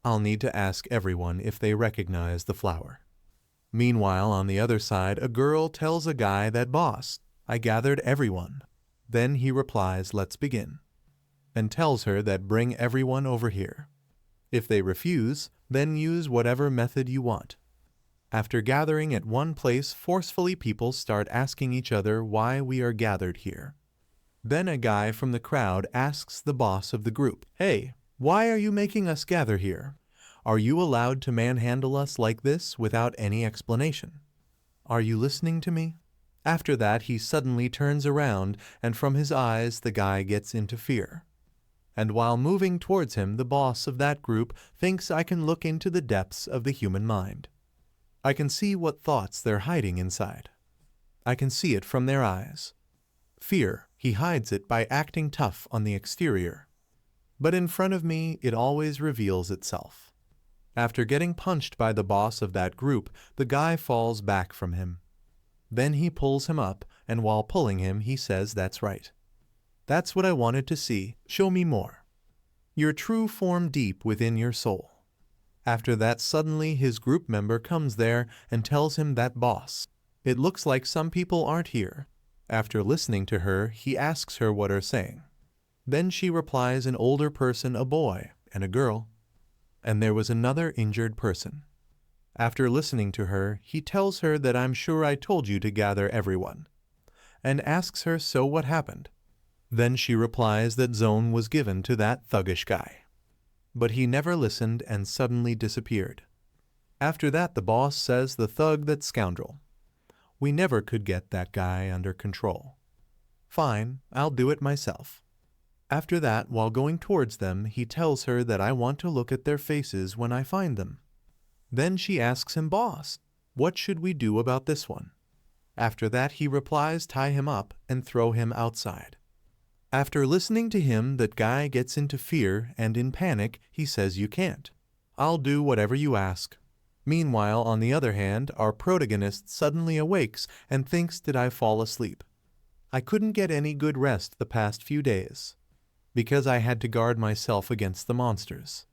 A: I'll need to ask everyone if they recognize the flower. Meanwhile, on the other side, a girl tells a guy that, "Boss, I gathered everyone." Then he replies, "Let's begin," and tells her that bring everyone over here. If they refuse, then use whatever method you want. After gathering at one place, forcefully people start asking each other why we are gathered here. Then a guy from the crowd asks the boss of the group, "Hey, why are you making us gather here? Are you allowed to manhandle us like this without any explanation? Are you listening to me?" After that, he suddenly turns around, and from his eyes the guy gets into fear. And while moving towards him, the boss of that group thinks I can look into the depths of the human mind. I can see what thoughts they're hiding inside. I can see it from their eyes. Fear, he hides it by acting tough on the exterior. But in front of me, it always reveals itself. After getting punched by the boss of that group, the guy falls back from him. Then he pulls him up, and while pulling him, he says, "That's right. That's what I wanted to see. Show me more. Your true form deep within your soul." After that, suddenly his group member comes there and tells him that, "Boss, it looks like some people aren't here." After listening to her, he asks her what are saying. Then she replies, an older person, a boy, and a girl. And there was another injured person. After listening to her, he tells her that, "I'm sure I told you to gather everyone," and asks her, "So what happened?" Then she replies that Zone was given to that thuggish guy. But he never listened and suddenly disappeared. After that, the boss says, "The thug, that scoundrel. We never could get that guy under control. Fine, I'll do it myself." After that, while going towards them, he tells her that I want to look at their faces when I find them. Then she asks him, "Boss, what should we do about this one?" After that, he replies, "Tie him up and throw him outside." After listening to him, that guy gets into fear, and in panic, he says, "You can't. I'll do whatever you ask." Meanwhile, on the other hand, our protagonist suddenly awakes and thinks, did I fall asleep? I couldn't get any good rest the past few days, because I had to guard myself against the monsters.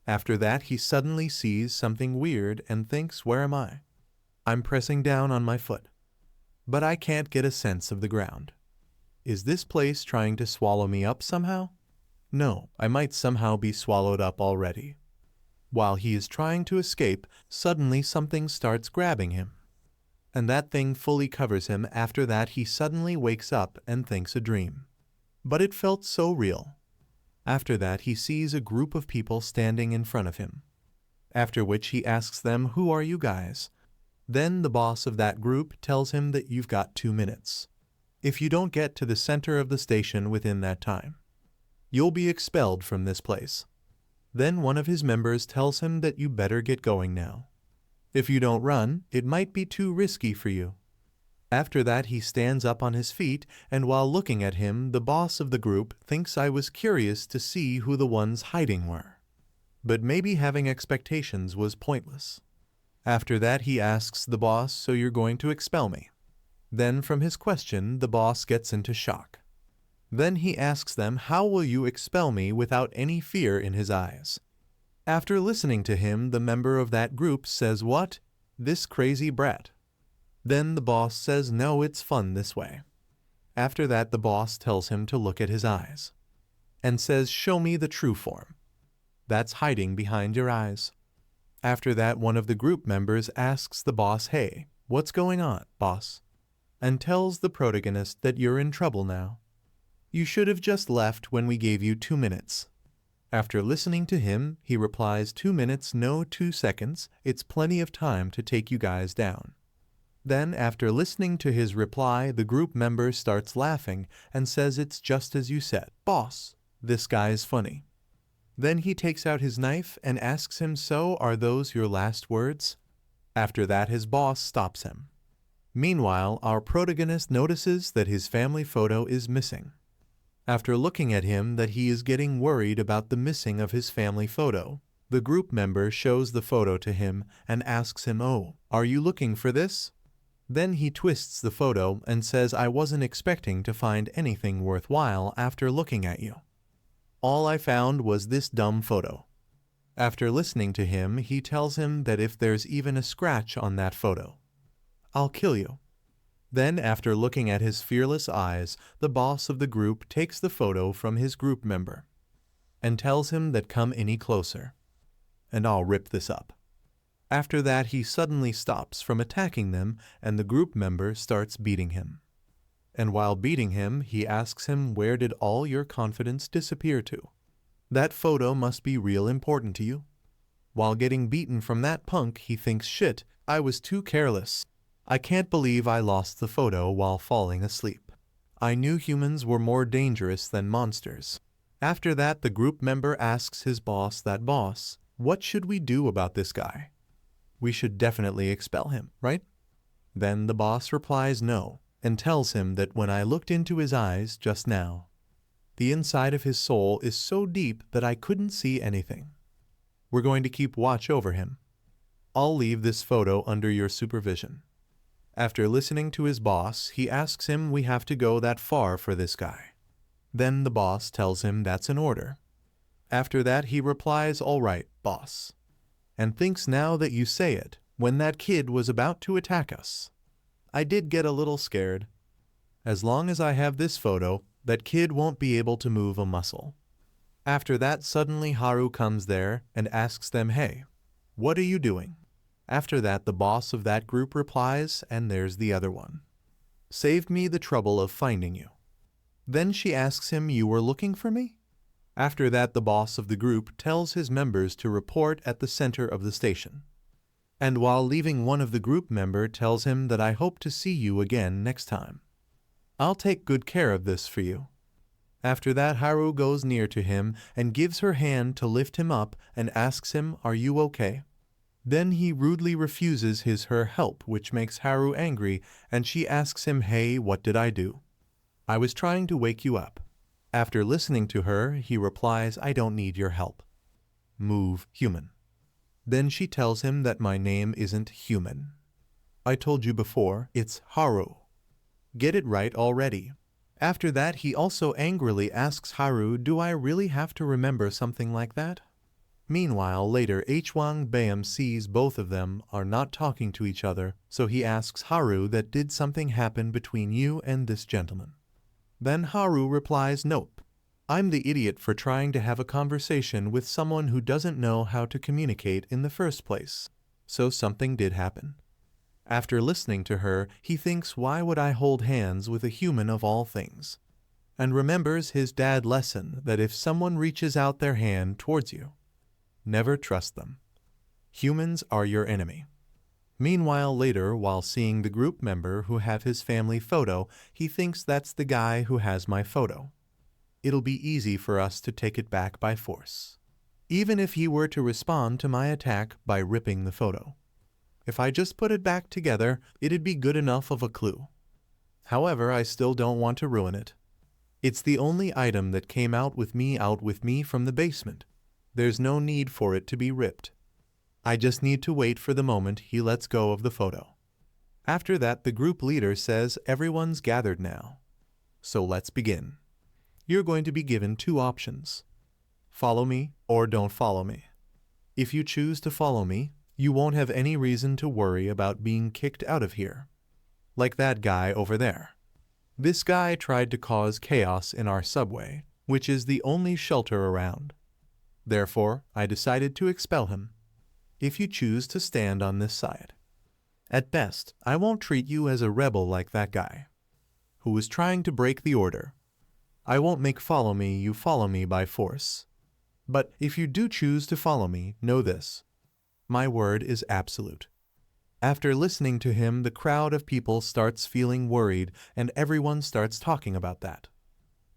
A: After that, he suddenly sees something weird and thinks, where am I? I'm pressing down on my foot, but I can't get a sense of the ground. Is this place trying to swallow me up somehow? No, I might somehow be swallowed up already. While he is trying to escape, suddenly something starts grabbing him, and that thing fully covers him. After that, he suddenly wakes up and thinks a dream. But it felt so real. After that, he sees a group of people standing in front of him, after which he asks them, who are you guys? Then the boss of that group tells him that you've got 2 minutes. If you don't get to the center of the station within that time, you'll be expelled from this place. Then one of his members tells him that you better get going now. If you don't run, it might be too risky for you. After that, he stands up on his feet, and while looking at him, the boss of the group thinks I was curious to see who the ones hiding were. But maybe having expectations was pointless. After that, he asks the boss, so you're going to expel me? Then from his question, the boss gets into shock. Then he asks them, how will you expel me, without any fear in his eyes? After listening to him, the member of that group says, what? This crazy brat. Then the boss says, no, it's fun this way. After that, the boss tells him to look at his eyes, and says, show me the true form. That's hiding behind your eyes. After that, one of the group members asks the boss, hey, what's going on, boss? And tells the protagonist that you're in trouble now. You should have just left when we gave you 2 minutes. After listening to him, he replies, 2 minutes, no 2 seconds, it's plenty of time to take you guys down. Then, after listening to his reply, the group member starts laughing and says, it's just as you said, boss, this guy's funny. Then he takes out his knife and asks him, so are those your last words? After that, his boss stops him. Meanwhile, our protagonist notices that his family photo is missing. After looking at him that he is getting worried about the missing of his family photo, the group member shows the photo to him and asks him, oh, are you looking for this? Then he twists the photo and says, I wasn't expecting to find anything worthwhile after looking at you. All I found was this dumb photo. After listening to him, he tells him that if there's even a scratch on that photo, I'll kill you. Then, after looking at his fearless eyes, the boss of the group takes the photo from his group member and tells him that come any closer, and I'll rip this up. After that, he suddenly stops from attacking them, and the group member starts beating him. And while beating him, he asks him, where did all your confidence disappear to? That photo must be real important to you. While getting beaten from that punk, he thinks, shit, I was too careless. I can't believe I lost the photo while falling asleep. I knew humans were more dangerous than monsters. After that, the group member asks his boss, that boss, what should we do about this guy? We should definitely expel him, right? Then the boss replies no, and tells him that when I looked into his eyes just now, the inside of his soul is so deep that I couldn't see anything. We're going to keep watch over him. I'll leave this photo under your supervision. After listening to his boss, he asks him, we have to go that far for this guy. Then the boss tells him that's an order. After that, he replies, all right, boss, and thinks, now that you say it, when that kid was about to attack us, I did get a little scared. As long as I have this photo, that kid won't be able to move a muscle. After that, suddenly Haru comes there and asks them, hey, what are you doing? After that, the boss of that group replies, and there's the other one. Saved me the trouble of finding you. Then she asks him, you were looking for me? After that, the boss of the group tells his members to report at the center of the station. And while leaving, one of the group member tells him that I hope to see you again next time. I'll take good care of this for you. After that, Haru goes near to him and gives her hand to lift him up and asks him, are you okay? Then he rudely refuses her help, which makes Haru angry, and she asks him, hey, what did I do? I was trying to wake you up. After listening to her, he replies, I don't need your help. Move, human. Then she tells him that my name isn't human. I told you before, it's Haru. Get it right already. After that, he also angrily asks Haru, do I really have to remember something like that? Meanwhile, later, Hwang Bam sees both of them are not talking to each other, so he asks Haru that did something happen between you and this gentleman. Then Haru replies, nope. I'm the idiot for trying to have a conversation with someone who doesn't know how to communicate in the first place. So something did happen. After listening to her, he thinks, why would I hold hands with a human of all things? And remembers his dad lesson that if someone reaches out their hand towards you, never trust them. Humans are your enemy. Meanwhile, later, while seeing the group member who have his family photo, he thinks that's the guy who has my photo. It'll be easy for us to take it back by force. Even if he were to respond to my attack by ripping the photo. If I just put it back together, it'd be good enough of a clue. However, I still don't want to ruin it. It's the only item that came out with me from the basement. There's no need for it to be ripped. I just need to wait for the moment he lets go of the photo. After that, the group leader says everyone's gathered now. So let's begin. You're going to be given 2 options. Follow me or don't follow me. If you choose to follow me, you won't have any reason to worry about being kicked out of here. Like that guy over there. This guy tried to cause chaos in our subway, which is the only shelter around. Therefore, I decided to expel him. If you choose to stand on this side. At best, I won't treat you as a rebel like that guy, who was trying to break the order. I won't make you follow me by force. But if you do choose to follow me, know this. My word is absolute. After listening to him, the crowd of people starts feeling worried and everyone starts talking about that.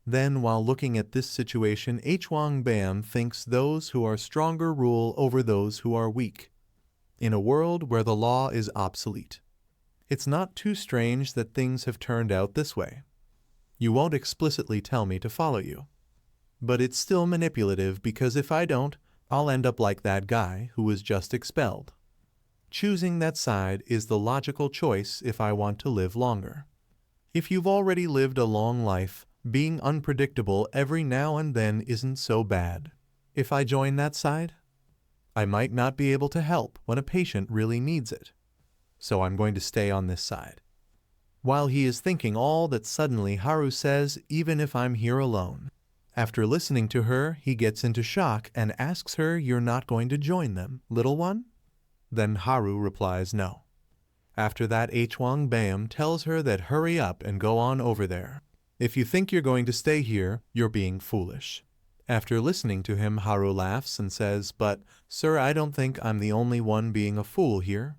A: Then, while looking at this situation, Hwang Bam thinks those who are stronger rule over those who are weak. In a world where the law is obsolete. It's not too strange that things have turned out this way. You won't explicitly tell me to follow you. But it's still manipulative because if I don't, I'll end up like that guy who was just expelled. Choosing that side is the logical choice if I want to live longer. If you've already lived a long life, being unpredictable every now and then isn't so bad. If I join that side, I might not be able to help when a patient really needs it. So I'm going to stay on this side. While he is thinking all that, suddenly Haru says, even if I'm here alone. After listening to her, he gets into shock and asks her, you're not going to join them, little one? Then Haru replies no. After that, Hwang Bam tells her that hurry up and go on over there. If you think you're going to stay here, you're being foolish. After listening to him, Haru laughs and says, but, sir, I don't think I'm the only one being a fool here.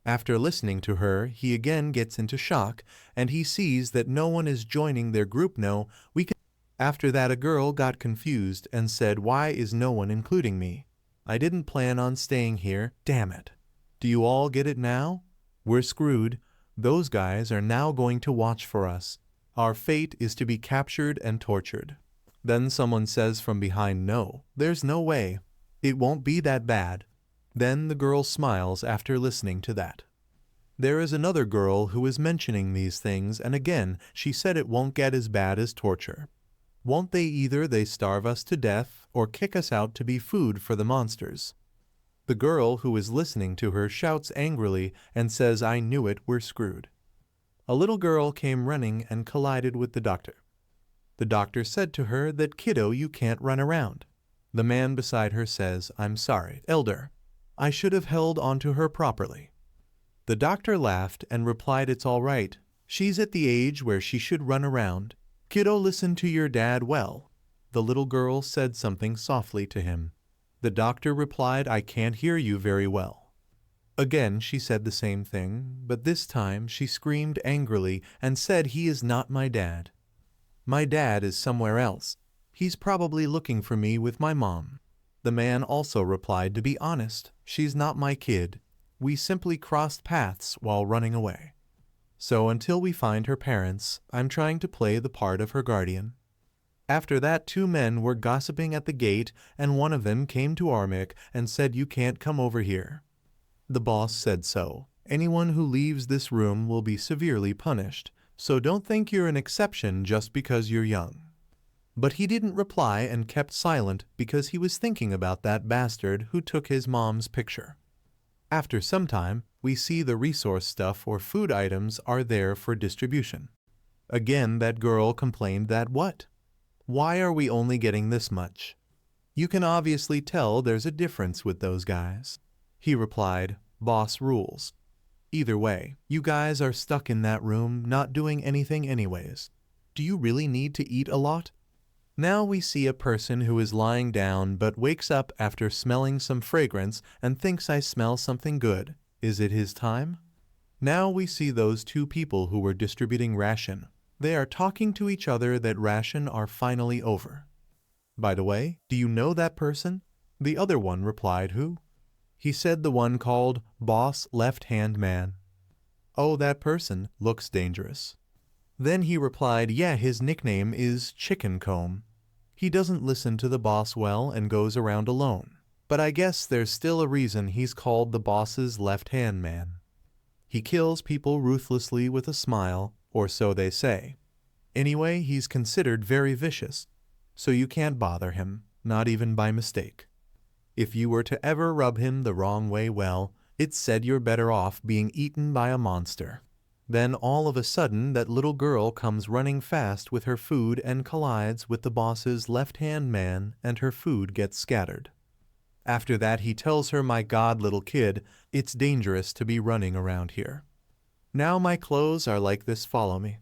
A: After listening to her, he again gets into shock, and he sees that no one is joining their group. No, we can. After that, a girl got confused and said, why is no one including me? I didn't plan on staying here, damn it. Do you all get it now? We're screwed. Those guys are now going to watch for us. Our fate is to be captured and tortured. Then someone says from behind, no, there's no way. It won't be that bad. Then the girl smiles after listening to that. There is another girl who is mentioning these things, and again, she said it won't get as bad as torture. Won't they either they starve us to death or kick us out to be food for the monsters? The girl who is listening to her shouts angrily and says, I knew it, we're screwed. A little girl came running and collided with the doctor. The doctor said to her that, kiddo, you can't run around. The man beside her says, I'm sorry, elder. I should have held onto her properly. The doctor laughed and replied, it's all right. She's at the age where she should run around. Kiddo, listen to your dad well. The little girl said something softly to him. The doctor replied, I can't hear you very well. Again she said the same thing, but this time she screamed angrily and said, he is not my dad. My dad is somewhere else. He's probably looking for me with my mom. The man also replied, to be honest, she's not my kid. We simply crossed paths while running away. So until we find her parents, I'm trying to play the part of her guardian. After that, two men were gossiping at the gate, and one of them came to Armik and said, "You can't come over here." The boss said so. Anyone who leaves this room will be severely punished, so don't think you're an exception just because you're young. But he didn't reply and kept silent because he was thinking about that bastard who took his mom's picture. After some time, we see the resource stuff or food items are there for distribution. Again, that girl complained that what? Why are we only getting this much? You can obviously tell there's a difference with those guys. He replied, "Boss rules. Either way, you guys are stuck in that room not doing anything anyways. Do you really need to eat a lot?" Now we see a person who is lying down but wakes up after smelling some fragrance and thinks, "I smell something good. Is it his time?" Now we see those two people who were distributing ration. They are talking to each other that ration are finally over. "By the way, do you know that person?" The other one replied, "Who?" He said the one called Boss Left-Hand Man. "Oh, that person looks dangerous." Then he replied, "Yeah, his nickname is Chicken Comb. He doesn't listen to the boss well and goes around alone. But I guess there's still a reason he's called the boss's left-hand man. He kills people ruthlessly with a smile, or so they say. Anyway, he's considered very vicious, so you can't bother him, not even by mistake. If you were to ever rub him the wrong way, well, it's said you're better off being eaten by a monster." Then all of a sudden that little girl comes running fast with her food and collides with the boss's left-hand man, and her food gets scattered. After that he tells her, "My God, little kid, it's dangerous to be running around here. Now my clothes are like this, follow me."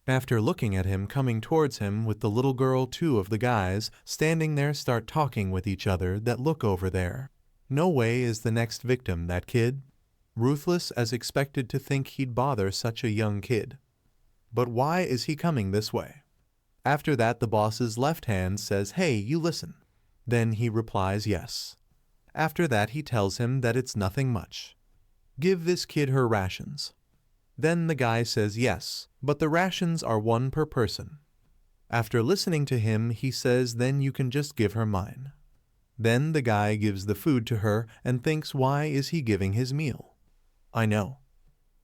A: After looking at him coming towards him with the little girl, two of the guys standing there start talking with each other that look over there. No way is the next victim that kid. Ruthless as expected to think he'd bother such a young kid. But why is he coming this way? After that the boss's left hand says, "Hey, you listen." Then he replies yes. After that he tells him that it's nothing much. "Give this kid her rations." Then the guy says yes, but the rations are one per person. After listening to him he says, "Then you can just give her mine." Then the guy gives the food to her and thinks, why is he giving his meal? I know.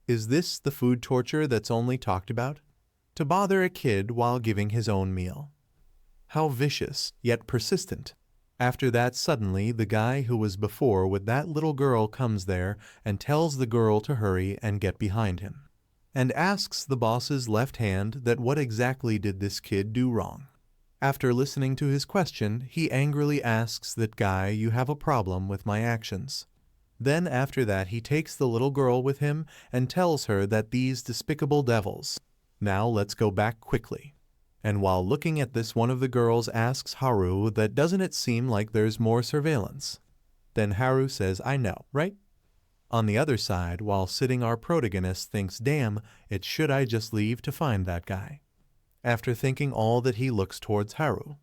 A: Is this the food torture that's only talked about? To bother a kid while giving his own meal. How vicious, yet persistent. After that suddenly the guy who was before with that little girl comes there and tells the girl to hurry and get behind him. And asks the boss's left hand that what exactly did this kid do wrong. After listening to his question, he angrily asks that guy, "You have a problem with my actions." Then after that he takes the little girl with him and tells her that these despicable devils. Now let's go back quickly. And while looking at this, one of the girls asks Haru that doesn't it seem like there's more surveillance? Then Haru says, "I know, right?" On the other side, while sitting, our protagonist thinks, "Damn, it should I just leave to find that guy?" After thinking all that he looks towards Haru.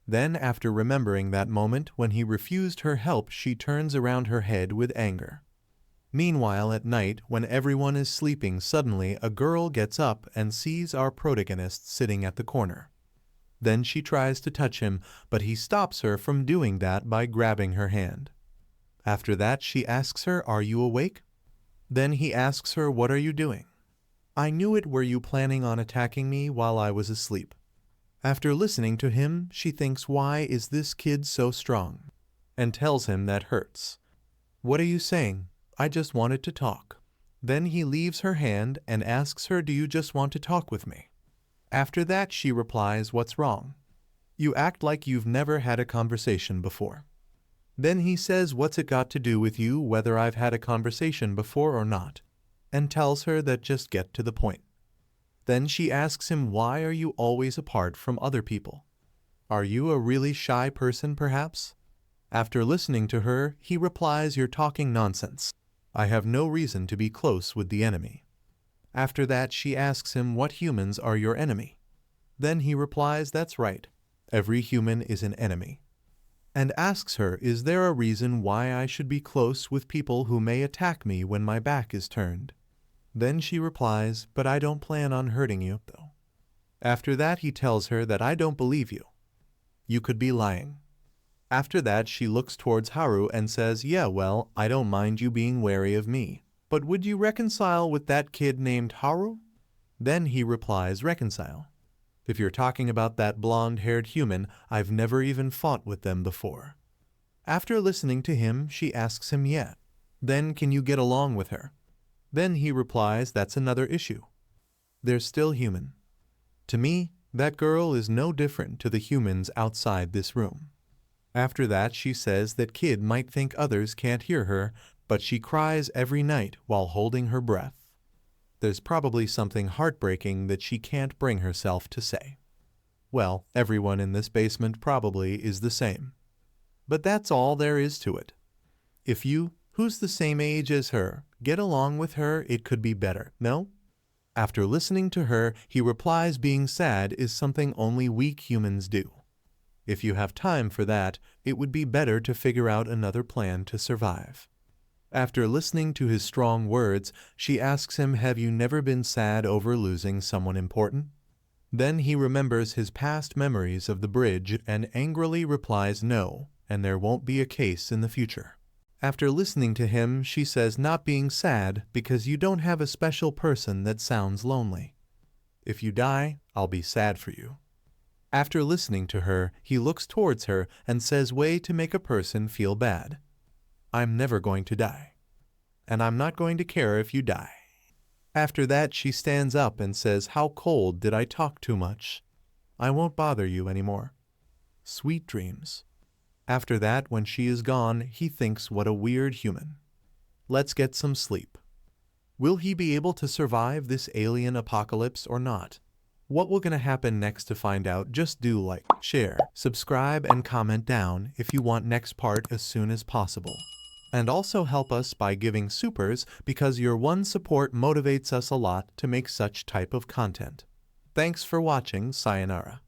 A: Then after remembering that moment when he refused her help, she turns around her head with anger. Meanwhile at night, when everyone is sleeping, suddenly a girl gets up and sees our protagonist sitting at the corner. Then she tries to touch him, but he stops her from doing that by grabbing her hand. After that she asks her, "Are you awake?" Then he asks her, "What are you doing?" "I knew it, were you planning on attacking me while I was asleep?" After listening to him, she thinks, why is this kid so strong? And tells him that hurts. "What are you saying? I just wanted to talk." Then he leaves her hand and asks her, "Do you just want to talk with me?" After that she replies, "What's wrong? You act like you've never had a conversation before." Then he says, "What's it got to do with you whether I've had a conversation before or not?" And tells her that just get to the point. Then she asks him, "Why are you always apart from other people? Are you a really shy person perhaps?" After listening to her, he replies, "You're talking nonsense. I have no reason to be close with the enemy." After that she asks him, "What humans are your enemy?" Then he replies, "That's right. Every human is an enemy." And asks her, "Is there a reason why I should be close with people who may attack me when my back is turned?" Then she replies, "But I don't plan on hurting you, though." After that he tells her that I don't believe you. You could be lying. After that she looks towards Haru and says, yeah, well, I don't mind you being wary of me. But would you reconcile with that kid named Haru? Then he replies, reconcile. If you're talking about that blonde-haired human, I've never even fought with them before. After listening to him, she asks him, yeah. Then can you get along with her? Then he replies, that's another issue. They're still human. To me, that girl is no different to the humans outside this room. After that, she says that kid might think others can't hear her, but she cries every night while holding her breath. There's probably something heartbreaking that she can't bring herself to say. Well, everyone in this basement probably is the same. But that's all there is to it. If you, who's the same age as her, get along with her, it could be better, no? After listening to her, he replies being sad is something only weak humans do. If you have time for that, it would be better to figure out another plan to survive. After listening to his strong words, she asks him, have you never been sad over losing someone important? Then he remembers his past memories of the bridge and angrily replies no, and there won't be a case in the future. After listening to him, she says not being sad because you don't have a special person that sounds lonely. If you die, I'll be sad for you. After listening to her, he looks towards her and says way to make a person feel bad. I'm never going to die. And I'm not going to care if you die. After that, she stands up and says, how cold did I talk too much? I won't bother you anymore. Sweet dreams. After that, when she is gone, he thinks what a weird human. Let's get some sleep. Will he be able to survive this alien apocalypse or not? What will gonna happen next to find out? Just do like, share, subscribe, and comment down if you want next part as soon as possible. And also help us by giving supers because your one support motivates us a lot to make such type of content. Thanks for watching. Sayonara.